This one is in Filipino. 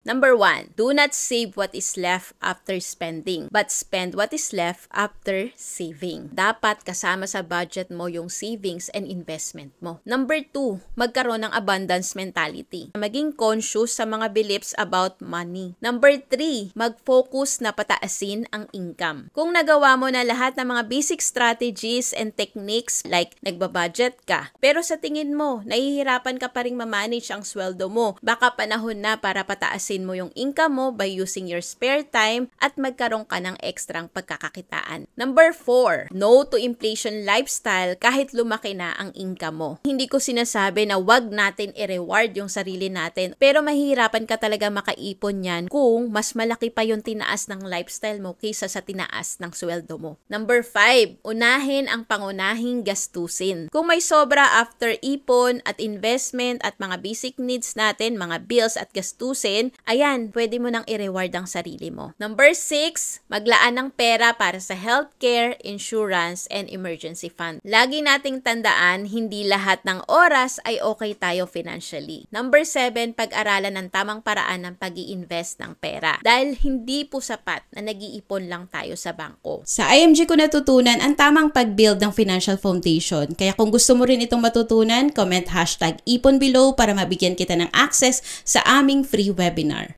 Number 1, do not save what is left after spending, but spend what is left after saving. Dapat kasama sa budget mo yung savings and investment mo. Number 2, magkaroon ng abundance mentality. Maging conscious sa mga beliefs about money. Number 3, mag-focus na pataasin ang income. Kung nagawa mo na lahat ng mga basic strategies and techniques like nagbabudget ka, pero sa tingin mo, nahihirapan ka pa rin ma-manage ang sweldo mo, baka panahon na para pataasin mo yung income mo by using your spare time at magkaroon ka ng ekstrang pagkakakitaan. Number 4, no to inflation lifestyle kahit lumaki na ang income mo. Hindi ko sinasabi na wag natin i-reward yung sarili natin, pero mahihirapan ka talaga makaipon yan kung mas malaki pa yung tinaas ng lifestyle mo kaysa sa tinaas ng sweldo mo. Number 5, unahin ang pangunahing gastusin. Kung may sobra after ipon at investment at mga basic needs natin, mga bills at gastusin, ayan, pwede mo nang i-reward ang sarili mo. Number 6, maglaan ng pera para sa healthcare, insurance, and emergency fund. Lagi nating tandaan, hindi lahat ng oras ay okay tayo financially. Number 7, pag-aralan ng tamang paraan ng pag-i-invest ng pera. Dahil hindi po sapat na nag-iipon lang tayo sa bangko. Sa IMG ko natutunan ang tamang pag-build ng financial foundation. Kaya kung gusto mo rin itong matutunan, comment #ipon below para mabigyan kita ng access sa aming free webinar.